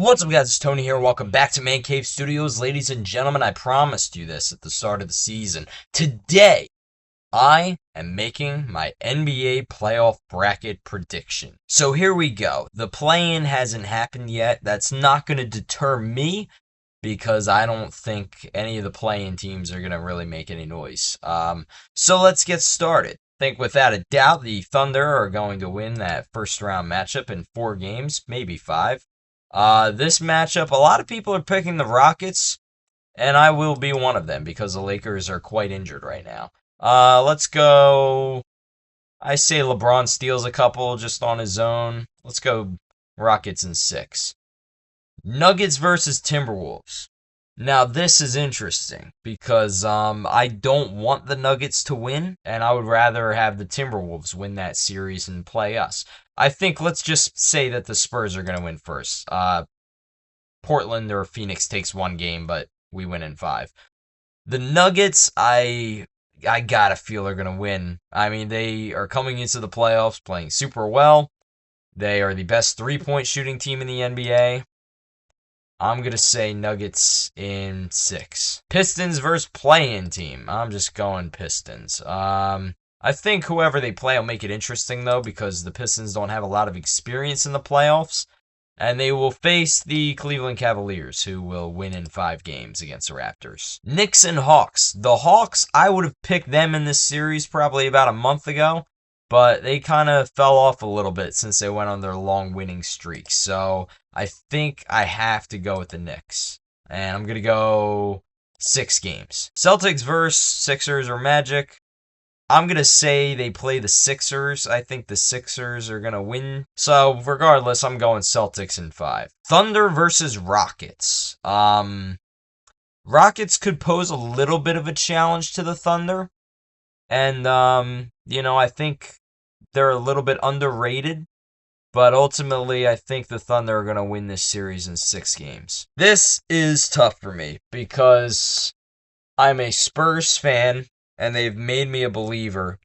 What's up, guys? It's Tony here. Welcome back to Man Cave Studios. Ladies and gentlemen, I promised you this at the start of the season. Today, I am making my NBA playoff bracket prediction. So here we go. The play-in hasn't happened yet. That's not going to deter me because I don't think any of the play-in teams are going to really make any noise. So let's get started. I think without a doubt the Thunder are going to win that first round matchup in 4 games, maybe 5. This matchup, a lot of people are picking the Rockets, and I will be one of them because the Lakers are quite injured right now. Let's go. I say LeBron steals a couple just on his own. Let's go Rockets in 6. Nuggets versus Timberwolves. Now, this is interesting because I don't want the Nuggets to win, and I would rather have the Timberwolves win that series and play us. I think let's just say that the Spurs are going to win first. Portland or Phoenix takes 1 game, but we win in 5. The Nuggets, I gotta feel are going to win. I mean, they are coming into the playoffs playing super well. They are the best 3-point shooting team in the NBA. I'm going to say Nuggets in 6. Pistons versus play-in team. I'm just going Pistons. I think whoever they play will make it interesting, though, because the Pistons don't have a lot of experience in the playoffs. And they will face the Cleveland Cavaliers, who will win in 5 games against the Raptors. Knicks and Hawks. The Hawks, I would have picked them in this series probably about a month ago. But they kind of fell off a little bit since they went on their long winning streak. So I think I have to go with the Knicks. And I'm going to go 6 games. Celtics versus Sixers or Magic. I'm going to say they play the Sixers. I think the Sixers are going to win. So regardless, I'm going Celtics in 5. Thunder versus Rockets. Rockets could pose a little bit of a challenge to the Thunder. And, I think they're a little bit underrated, but ultimately I think the Thunder are going to win this series in 6 games. This is tough for me because I'm a Spurs fan and they've made me a believer,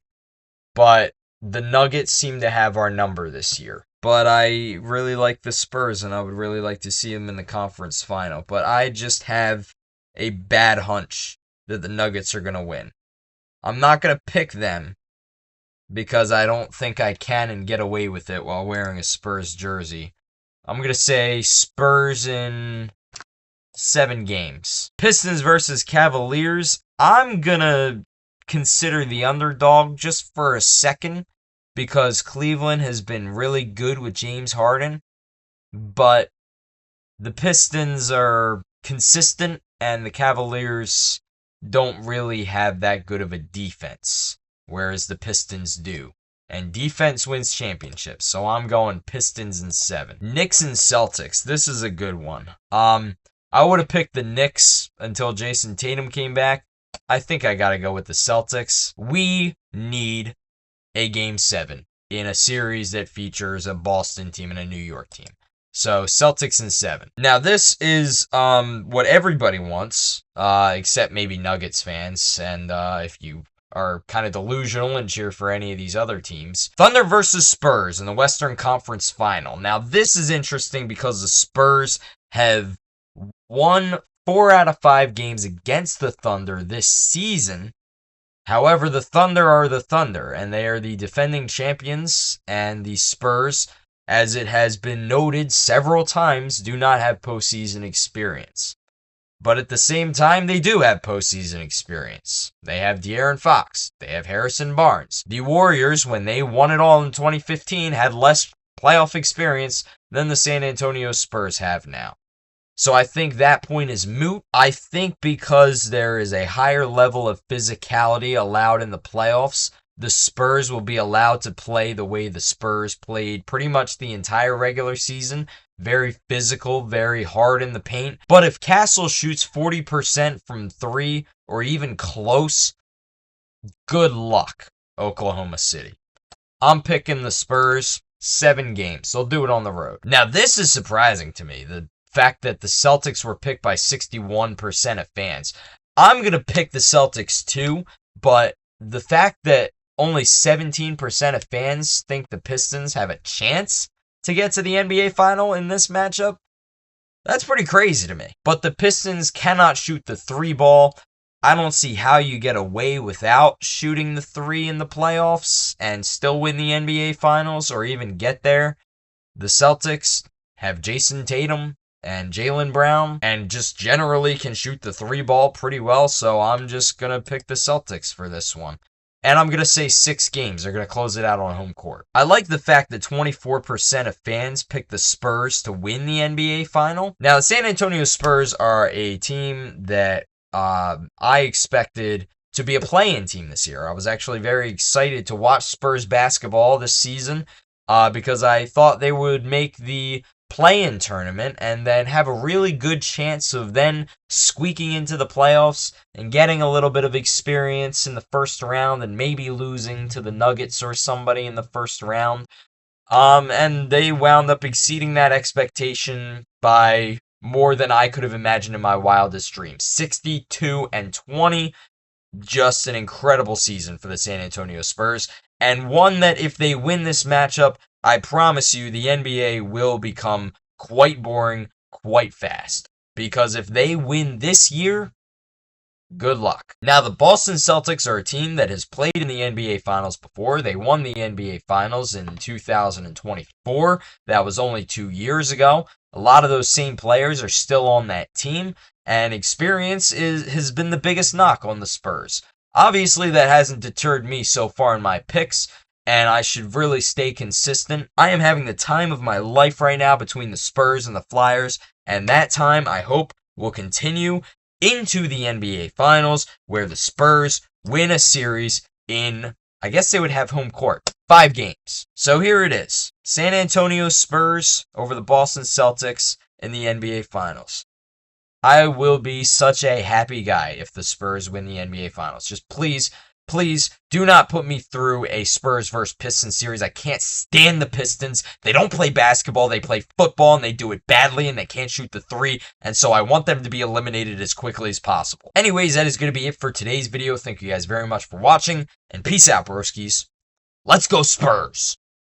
but the Nuggets seem to have our number this year. But I really like the Spurs and I would really like to see them in the conference final, but I just have a bad hunch that the Nuggets are going to win. I'm not going to pick them because I don't think I can and get away with it while wearing a Spurs jersey. I'm going to say Spurs in 7 games. Pistons versus Cavaliers. I'm going to consider the underdog just for a second because Cleveland has been really good with James Harden, but the Pistons are consistent and the Cavaliers don't really have that good of a defense, whereas the Pistons do. And defense wins championships, so I'm going Pistons in 7. Knicks and Celtics. This is a good one. I would have picked the Knicks until Jason Tatum came back. I think I gotta go with the Celtics. We need a Game 7 in a series that features a Boston team and a New York team. So, Celtics in 7. Now, this is what everybody wants, except maybe Nuggets fans, and if you are kind of delusional and cheer for any of these other teams. Thunder versus Spurs in the Western Conference Final. Now, this is interesting because the Spurs have won 4 out of 5 games against the Thunder this season. However, the Thunder are the Thunder, and they are the defending champions, and the Spurs, as it has been noted several times, do not have postseason experience. But at the same time, they do have postseason experience. They have De'Aaron Fox. They have Harrison Barnes. The Warriors, when they won it all in 2015, had less playoff experience than the San Antonio Spurs have now. So I think that point is moot. I think because there is a higher level of physicality allowed in the playoffs, the Spurs will be allowed to play the way the Spurs played pretty much the entire regular season. Very physical, very hard in the paint. But if Castle shoots 40% from 3 or even close, good luck, Oklahoma City. I'm picking the Spurs 7 games. They'll do it on the road. Now, this is surprising to me. The fact that the Celtics were picked by 61% of fans. I'm going to pick the Celtics too, but the fact that only 17% of fans think the Pistons have a chance to get to the NBA final in this matchup, That's pretty crazy to me. But the Pistons cannot shoot the three ball. I don't see how you get away without shooting the three in the playoffs and still win the NBA Finals or even get there. The Celtics have Jason Tatum and Jaylen Brown and just generally can shoot the three ball pretty well, so I'm just going to pick the Celtics for this one. And I'm going to say 6 games. They're going to close it out on home court. I like the fact that 24% of fans picked the Spurs to win the NBA Final. Now, the San Antonio Spurs are a team that I expected to be a play-in team this year. I was actually very excited to watch Spurs basketball this season because I thought they would make the play-in tournament and then have a really good chance of then squeaking into the playoffs and getting a little bit of experience in the first round and maybe losing to the Nuggets or somebody in the first round. And they wound up exceeding that expectation by more than I could have imagined in my wildest dreams. 62-20, just an incredible season for the San Antonio Spurs, and one that if they win this matchup, I promise you the NBA will become quite boring quite fast. Because if they win this year, good luck. Now, the Boston Celtics are a team that has played in the NBA Finals before. They won the NBA Finals in 2024. That was only 2 years ago. A lot of those same players are still on that team, and experience has been the biggest knock on the Spurs. Obviously, that hasn't deterred me so far in my picks, and I should really stay consistent. I am having the time of my life right now between the Spurs and the Flyers, and that time, I hope, will continue into the NBA Finals, where the Spurs win a series in, I guess they would have home court, 5 games. So here it is. San Antonio Spurs over the Boston Celtics in the NBA Finals. I will be such a happy guy if the Spurs win the NBA Finals. Just please, please do not put me through a Spurs versus Pistons series. I can't stand the Pistons. They don't play basketball. They play football, and they do it badly, and they can't shoot the three. And so I want them to be eliminated as quickly as possible. Anyways, that is going to be it for today's video. Thank you guys very much for watching, and peace out, broskies. Let's go Spurs!